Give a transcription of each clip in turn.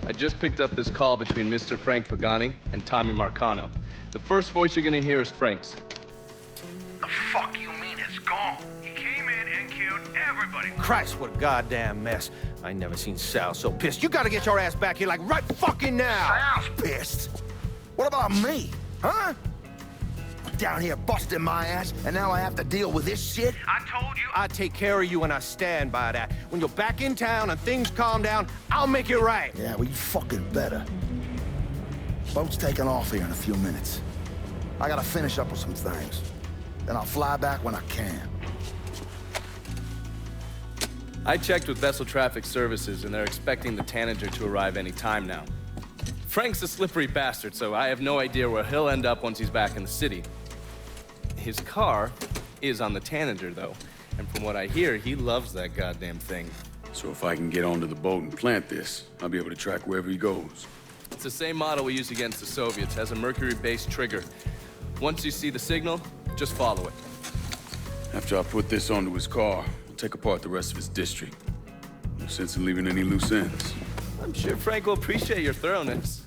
I just picked up this call between Mr. Frank Pagani and Tommy Marcano. The first voice you're gonna hear is Frank's. The fuck you mean it's gone? He came in and killed everybody. Christ, what a goddamn mess. I ain't never seen Sal so pissed. You gotta get your ass back here like right fucking now. Sal's pissed. What about me? Huh? I'm down here busting my ass, and now I have to deal with this shit? I told you. I take care of you and I stand by that. When you're back in town and things calm down, I'll make it right. Yeah, well, you fucking better. Boat's taking off here in a few minutes. I gotta finish up with some things. Then I'll fly back when I can. I checked with Vessel Traffic Services, and they're expecting the Tanager to arrive any time now. Frank's a slippery bastard, so I have no idea where he'll end up once he's back in the city. His car is on the Tanager, though, and from what I hear, he loves that goddamn thing. So if I can get onto the boat and plant this, I'll be able to track wherever he goes. It's the same model we used against the Soviets, has a mercury-based trigger. Once you see the signal, just follow it. After I put this onto his car, I'll take apart the rest of his district. No sense in leaving any loose ends. I'm sure Frank will appreciate your thoroughness.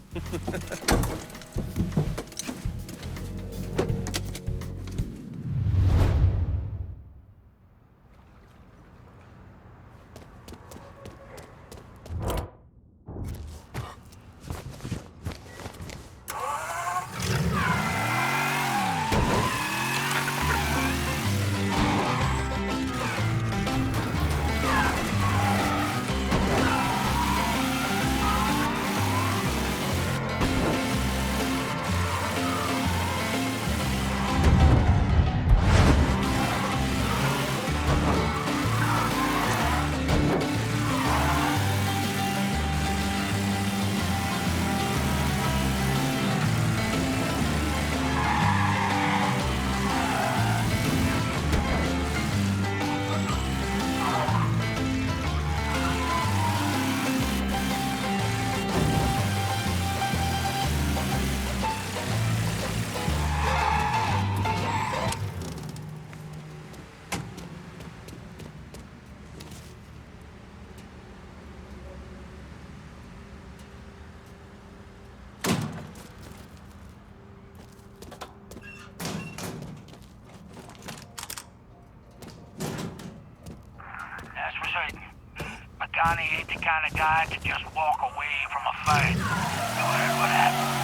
Pagani ain't the kind of guy to just walk away from a fight. You heard what happened?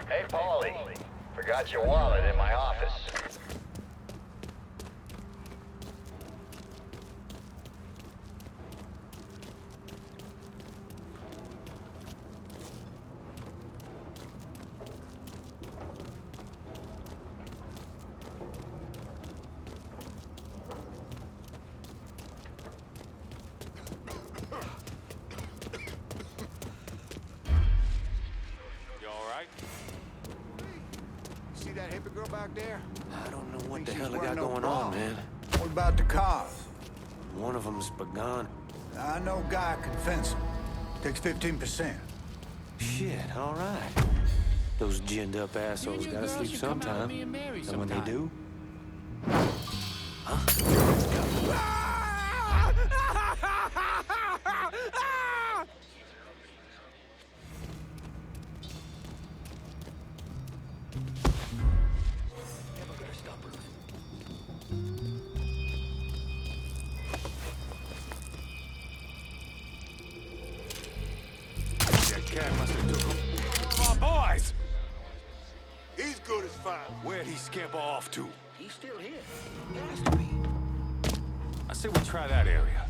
Hey, Paulie. Forgot your wallet in my office. See that hippie girl back there? I don't know what the hell they got going on, man. What about the cars? One of them's Pagani. I know a guy can fence them. Takes 15%. Shit, all right. Those ginned up assholes gotta sleep sometime. And when they do... My boys! He's good as fine. Where'd he scamper off to? He's still here. He has to be. I say we try that area.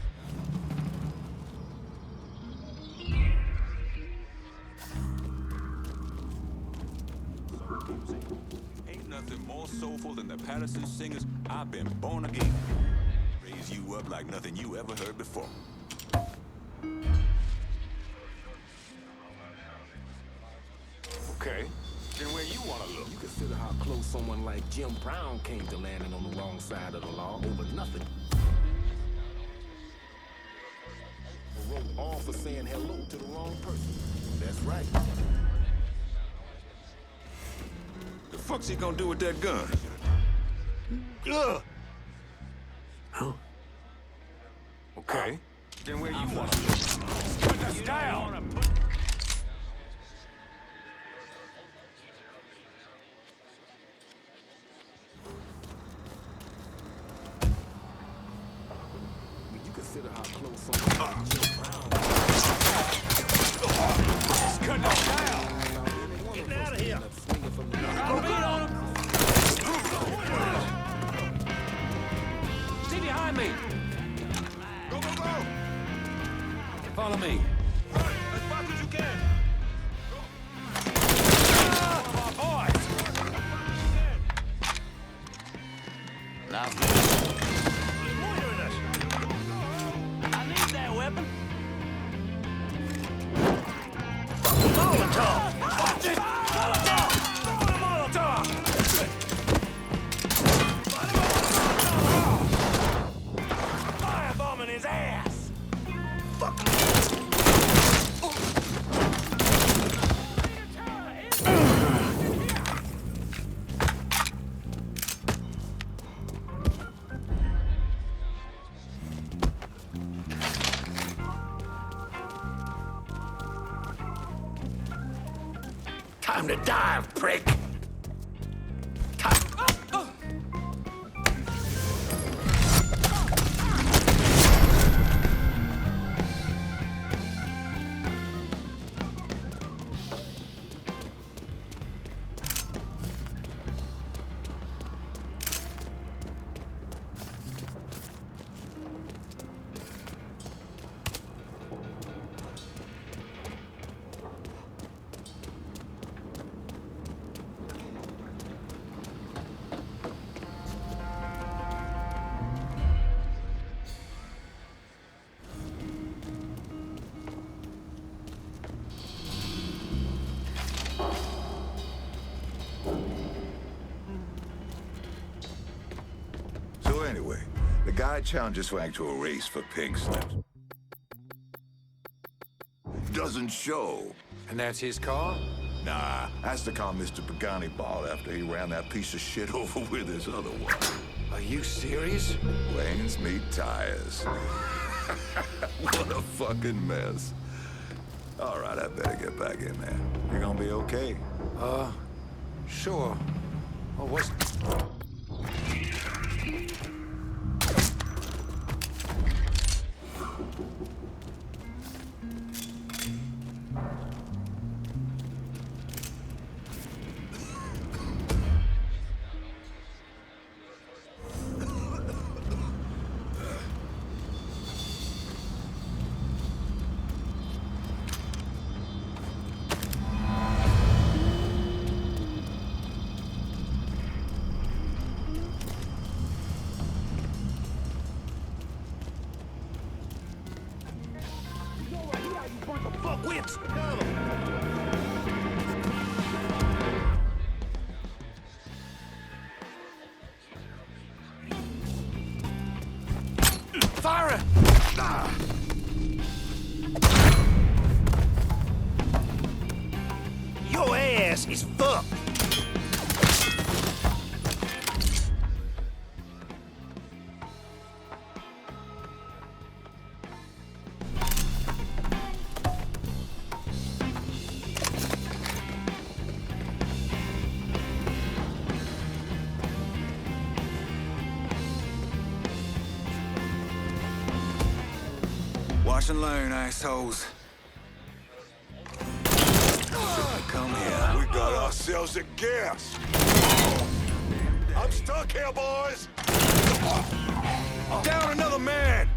Ain't nothing more soulful than the Patterson singers. I've been born again. Raise you up like nothing you ever heard before. Okay. Then where you want to look? You consider how close someone like Jim Brown came to landing on the wrong side of the law over nothing. All for saying hello to the wrong person. That's right. The fuck's he gonna do with that gun? Ugh! Huh? Okay. Then where you want to go? Put us down! When you consider how close someone like Jim Brown He's cutting us down! Getting out of here! Swinging from the Stay behind me! Go, go, go! Follow me. As fast as you can! One of our boys! I need that weapon. Watch it! Molotov! Throw the Molotov! Firebomb in his ass. Time to dive, prick! So anyway, the guy challenged Swag to a race for pink slips. Doesn't show. And that's his car? Nah, that's the car Mr. Pagani bought after he ran that piece of shit over with his other one. Are you serious? Lanes meet tires. What a fucking mess. All right, I better get back in there. You're gonna be okay. Sure. Oh, what's... Fire it! Your ass is fucked. Watch and learn, assholes. Come here. We got ourselves a guest. I'm stuck here, boys. Down another man.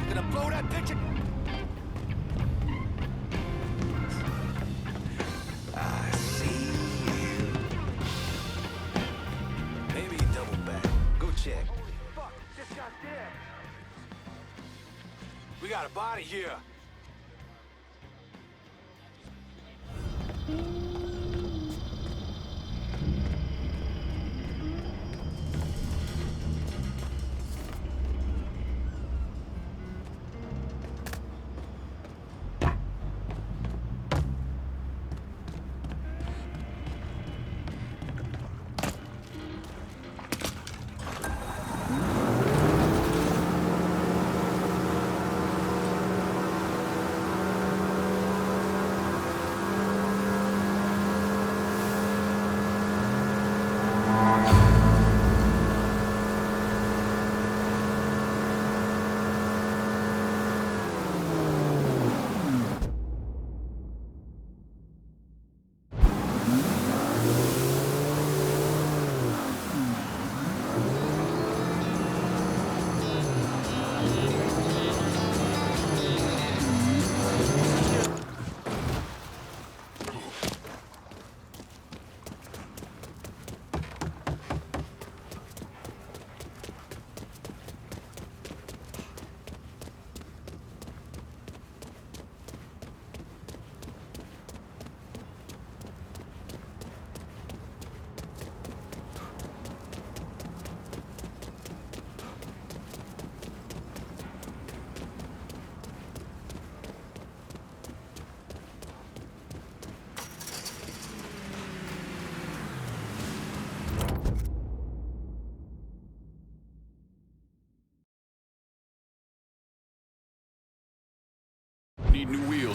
Gonna blow that picture? I see you. Maybe double back. Go check. Holy fuck, this guy's dead. We got a body here.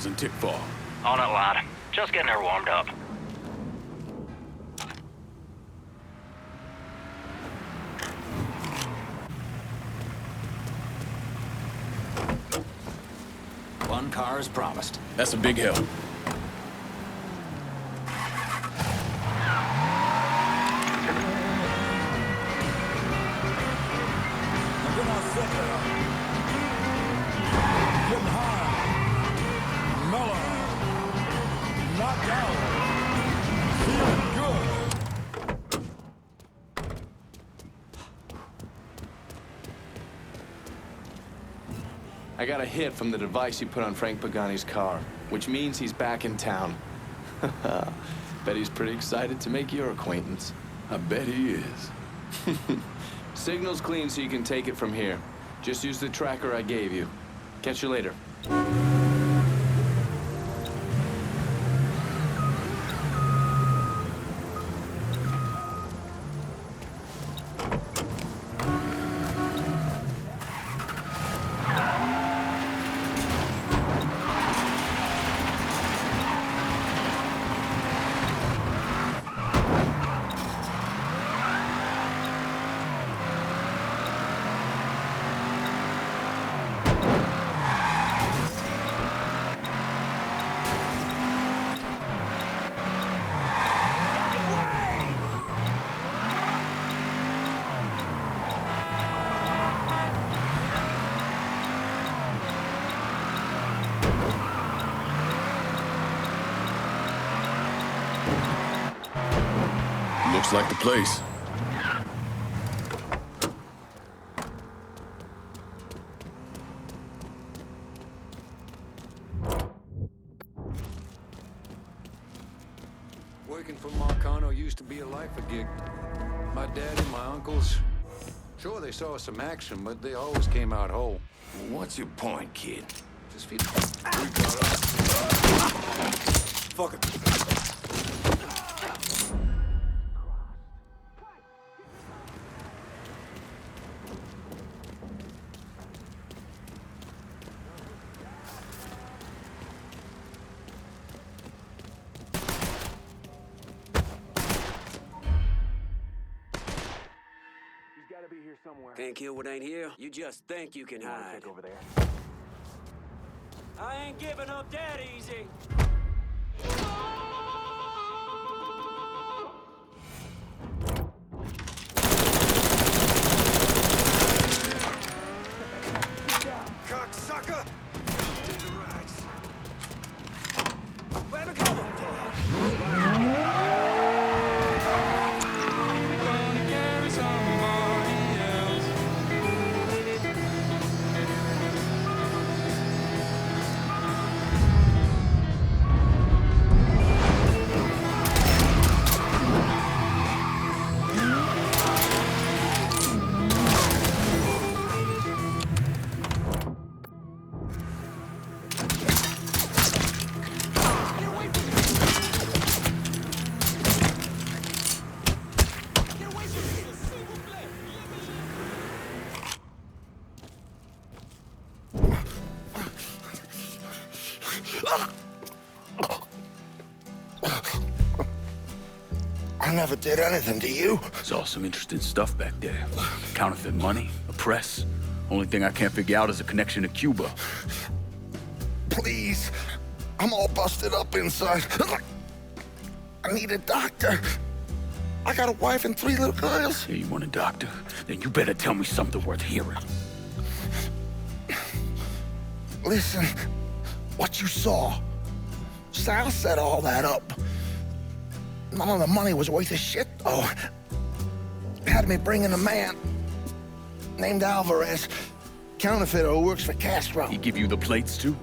vehicles in Tickfaw. On it, lad. Just getting her warmed up. One car as promised. That's a big help. I got a hit from the device you put on Frank Pagani's car, which means he's back in town. Bet he's pretty excited to make your acquaintance. I bet he is. Signal's clean so you can take it from here. Just use the tracker I gave you. Catch you later. Looks like the place. Working for Marcano used to be a lifer gig. My daddy, my uncles, sure they saw some action, but they always came out whole. What's your point, kid? Just feel... Fuck it. Can't kill what ain't here. You just think you can hide. over there. I ain't giving up that easy. Cocksucker! Where we go? I never did anything to you. Saw some interesting stuff back there. Counterfeit money, a press. Only thing I can't figure out is a connection to Cuba. Please. I'm all busted up inside. I need a doctor. I got a wife and 3 little girls. Yeah, you want a doctor? Then you better tell me something worth hearing. Listen, what you saw. Sal set all that up. None of the money was worth a shit, though. Had me bring in a man named Alvarez, counterfeiter who works for Castro. He give you the plates, too?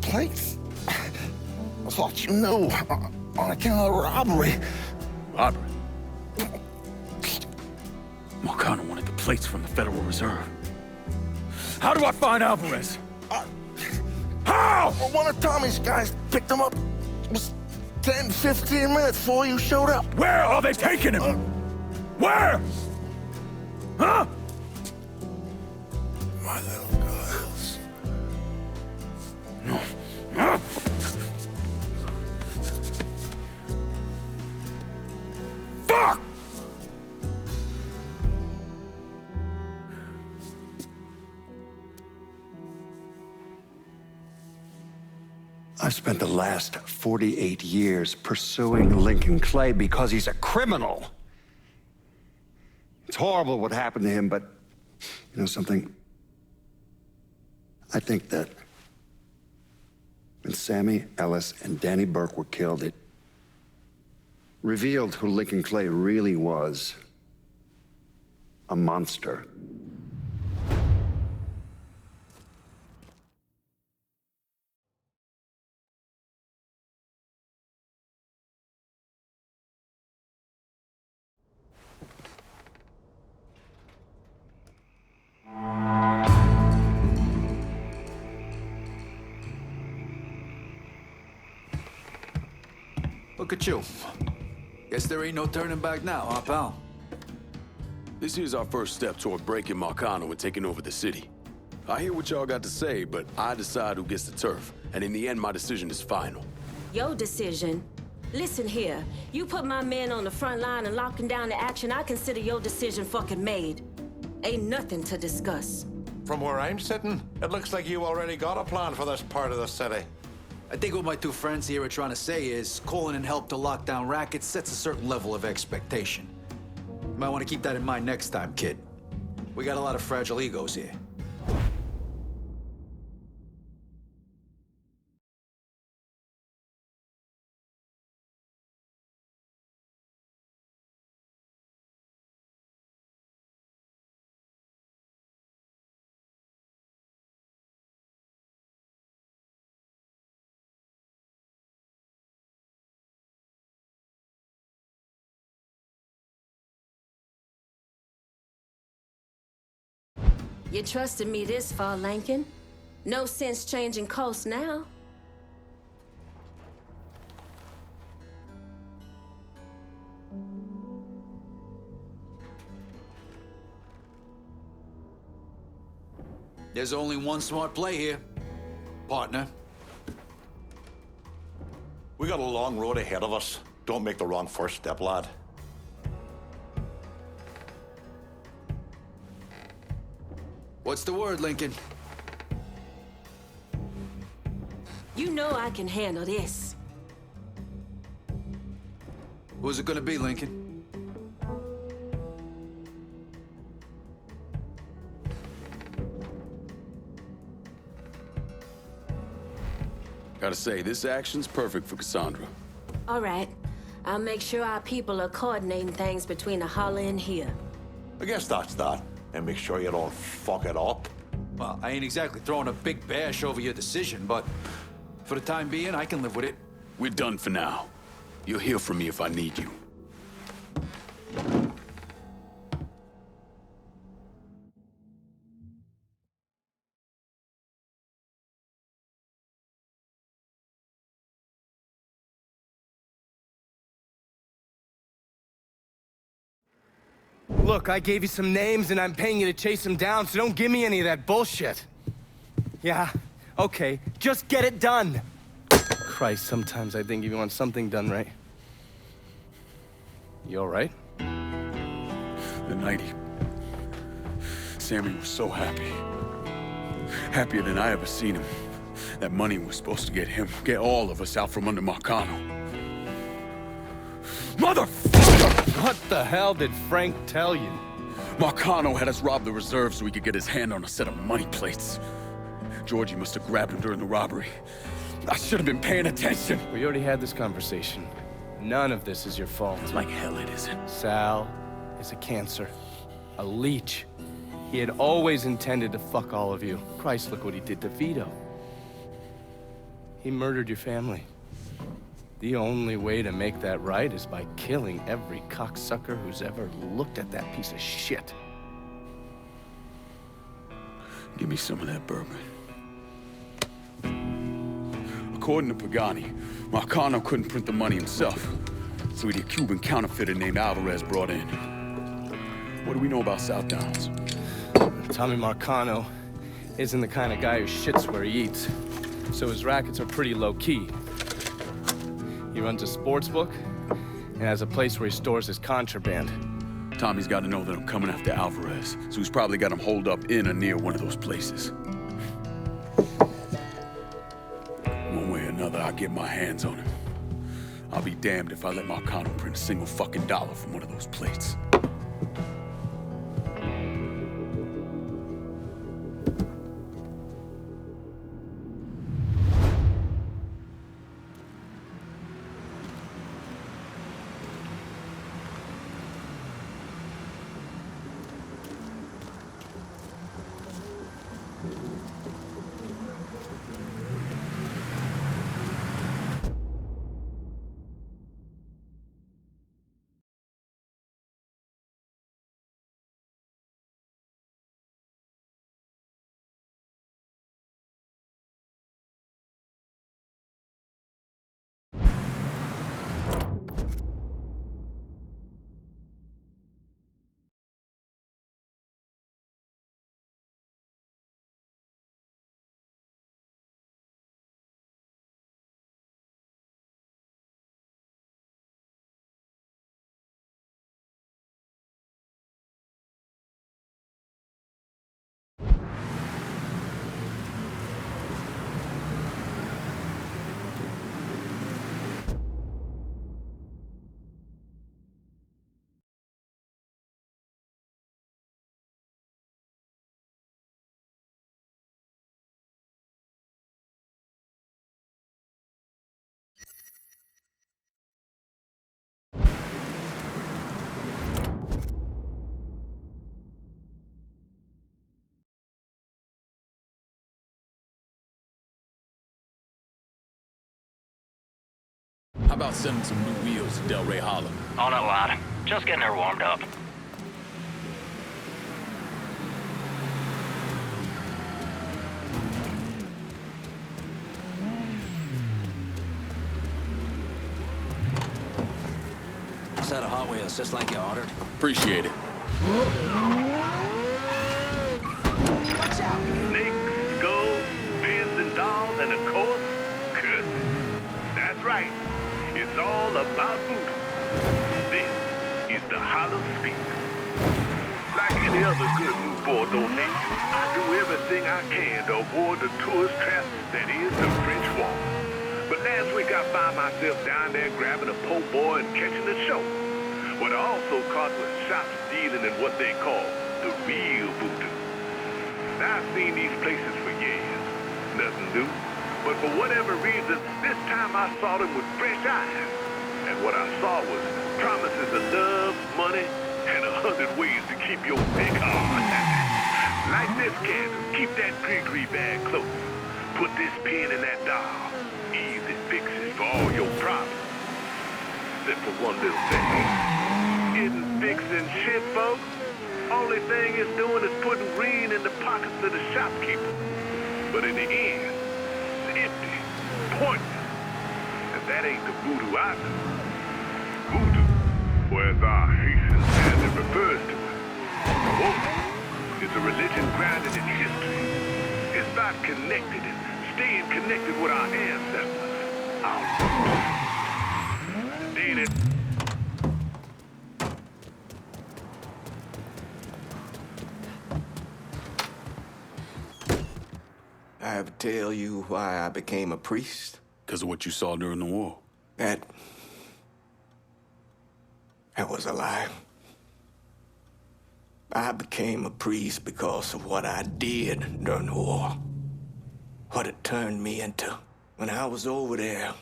Plates? I thought you knew. On account of robbery. Robbery? Marcano wanted the plates from the Federal Reserve. How do I find Alvarez? How? Well, one of Tommy's guys picked him up. It was 10, 15 minutes before you showed up. Where are they taking him? Where? Huh? My little girls. No. I've spent the last 48 years pursuing Lincoln Clay because he's a criminal. It's horrible what happened to him, but you know something? I think that when Sammy Ellis and Danny Burke were killed, it revealed who Lincoln Clay really was. A monster. Look at you. Guess there ain't no turning back now, huh, pal? This here's our first step toward breaking Marcano and taking over the city. I hear what y'all got to say, but I decide who gets the turf. And in the end, my decision is final. Your decision? Listen here. You put my men on the front line and locking down the action, I consider your decision fucking made. Ain't nothing to discuss. From where I'm sitting, it looks like you already got a plan for this part of the city. I think what my two friends here are trying to say is calling in help to lock down rackets sets a certain level of expectation. You might want to keep that in mind next time, kid. We got a lot of fragile egos here. You trusted me this far, Lincoln. No sense changing course now. There's only one smart play here, partner. We got a long road ahead of us. Don't make the wrong first step, lad. What's the word, Lincoln? You know I can handle this. Who's it gonna be, Lincoln? Gotta say, this action's perfect for Cassandra. All right. I'll make sure our people are coordinating things between the holler and here. I guess that's that. And make sure you don't fuck it up. Well, I ain't exactly throwing a big bash over your decision, but for the time being, I can live with it. We're done for now. You'll hear from me if I need you. Look, I gave you some names and I'm paying you to chase them down, so don't give me any of that bullshit. Yeah, okay, just get it done. Christ, sometimes I think if you want something done right. You all right? The night Sammy was so happy. Happier than I ever seen him. That money was supposed to get all of us out from under Marcano. Motherfucker! What the hell did Frank tell you? Marcano had us rob the reserve so he could get his hand on a set of money plates. Georgie must have grabbed him during the robbery. I should have been paying attention. We already had this conversation. None of this is your fault. Like hell it isn't. Sal is a cancer. A leech. He had always intended to fuck all of you. Christ, look what he did to Vito. He murdered your family. The only way to make that right is by killing every cocksucker who's ever looked at that piece of shit. Give me some of that bourbon. According to Pagani, Marcano couldn't print the money himself, so he had a Cuban counterfeiter named Alvarez brought in. What do we know about South Downs? Tommy Marcano isn't the kind of guy who shits where he eats, so his rackets are pretty low-key. He runs a sports book and has a place where he stores his contraband. Tommy's got to know that I'm coming after Alvarez, so he's probably got him holed up in or near one of those places. One way or another, get my hands on him. I'll be damned if I let Marcano print a single fucking dollar from one of those plates. How about sending some new wheels to Del Rey Hollow? On a lot. Just getting her warmed up. Set of Hot Wheels, just like you ordered. Appreciate it. Watch out! Snakes, skulls, pins and dolls, and of course, curses. That's right. It's all about voodoo. This is the Hollow Speak. Like any other good newborn donation, I do everything I can to avoid the tourist trap that is the French Wall. But last week I found myself down there grabbing a po' boy and catching the show. What I also caught was shops dealing in what they call the real voodoo. Now, I've seen these places for years. Nothing new. But for whatever reason, this time I saw them with fresh eyes. And what I saw was promises of love, money, and 100 ways to keep your dick hard. Like this candle, keep that gree bag close. Put this pin in that doll. Easy fixes for all your problems. Except for one little thing. Isn't fixing shit, folks. Only thing it's doing is putting green in the pockets of the shopkeeper. But in the end, empty, pointless. And that ain't the voodoo I know. Voodoo, or as our Haitian standard refers to it, voodoo is a religion grounded in history. It's about connected and staying connected with our ancestors. Our roots. Ain't it? I ever tell you why I became a priest? Because of what you saw during the war. That was a lie. I became a priest because of what I did during the war. What it turned me into. When I was over there,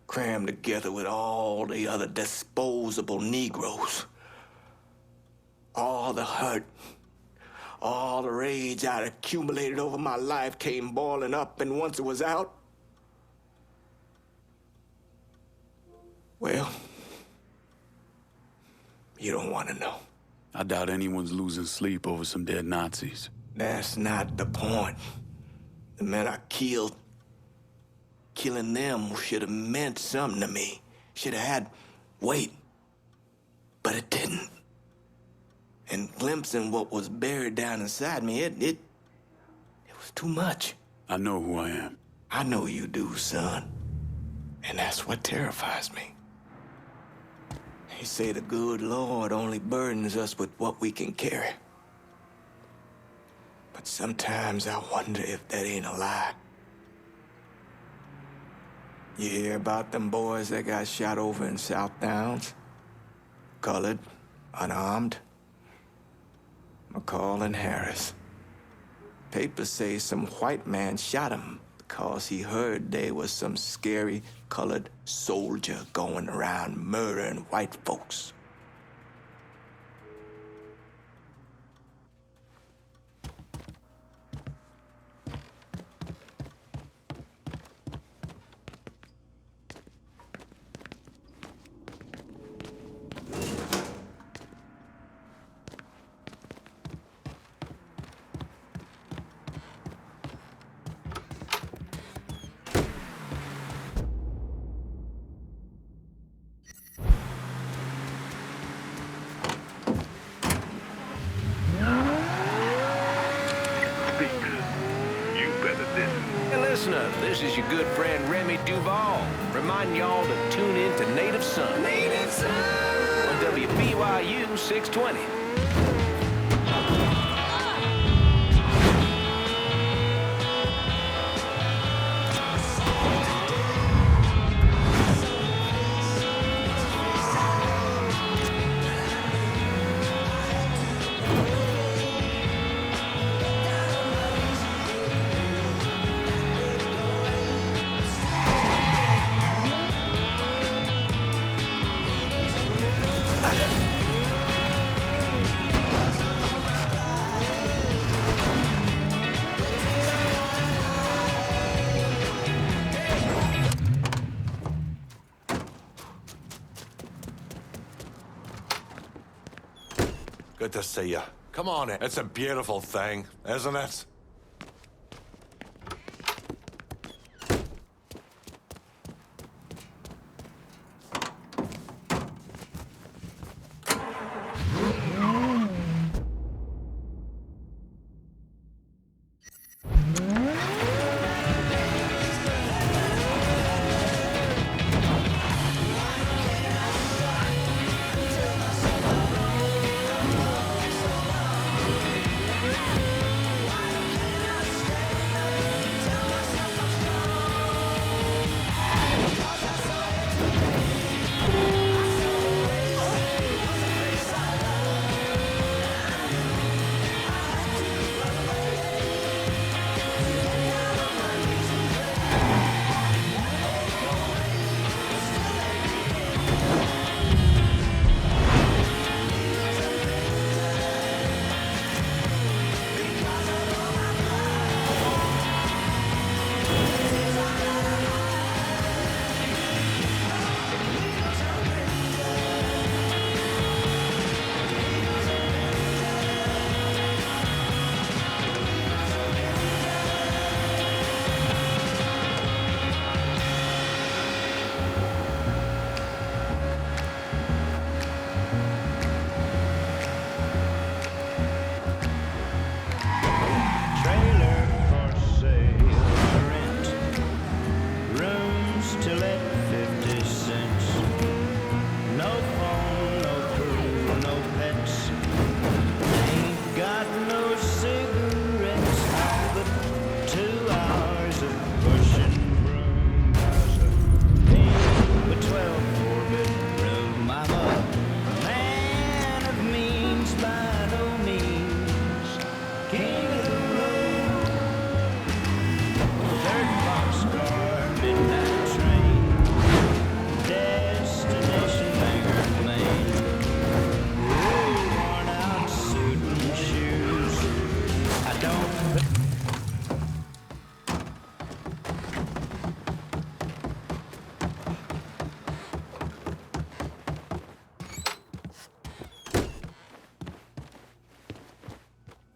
crammed together with all the other disposable Negroes. All the hurt, all the rage I'd accumulated over my life came boiling up, and once it was out, well, you don't want to know. I doubt anyone's losing sleep over some dead Nazis. That's not the point. The men I killed, killing them should have meant something to me. Should have had weight. But it didn't. And glimpsing what was buried down inside me, it was too much. I know who I am. I know you do, son. And that's what terrifies me. They say the good Lord only burdens us with what we can carry. But sometimes I wonder if that ain't a lie. You hear about them boys that got shot over in South Downs? Colored, unarmed. McCall and Harris. Papers say some white man shot him because he heard there was some scary colored soldier going around murdering white folks. This is your good friend Remy Duval, reminding y'all to tune in to Native Son. Native Son! On WBYU 620. Good to see you. Come on in. It's a beautiful thing, isn't it?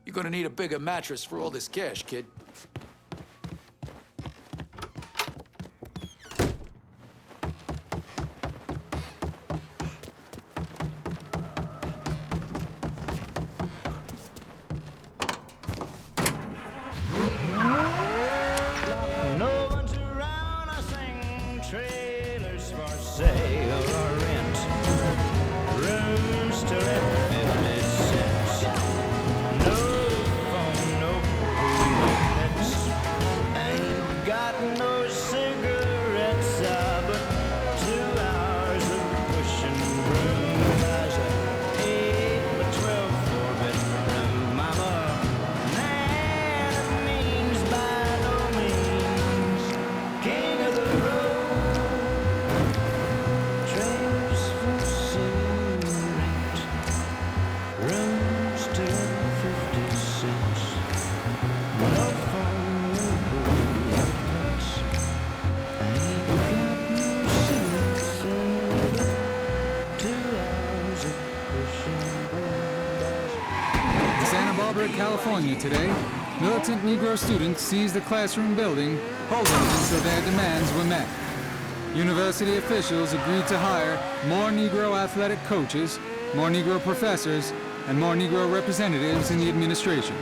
You're gonna need a bigger mattress for all this cash, kid. No cigarettes California today, militant Negro students seized a classroom building, holding them until their demands were met. University officials agreed to hire more Negro athletic coaches, more Negro professors, and more Negro representatives in the administration.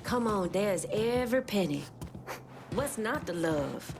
Come on, there's every penny. What's not to love?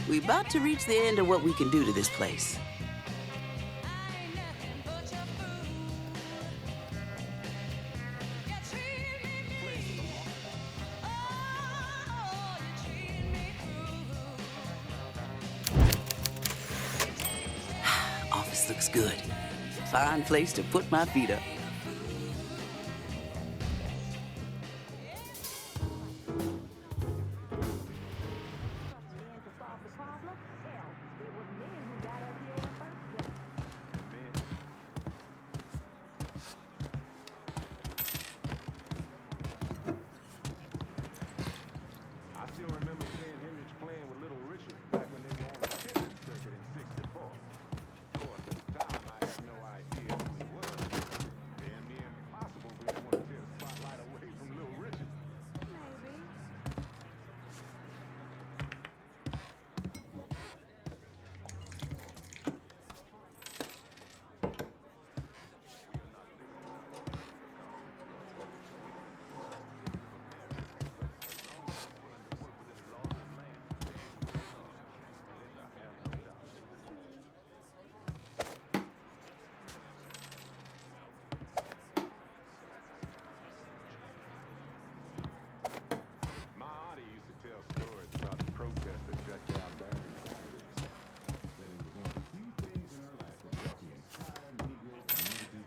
We're about to reach the end of what we can do to this place. Office looks good. Fine place to put my feet up.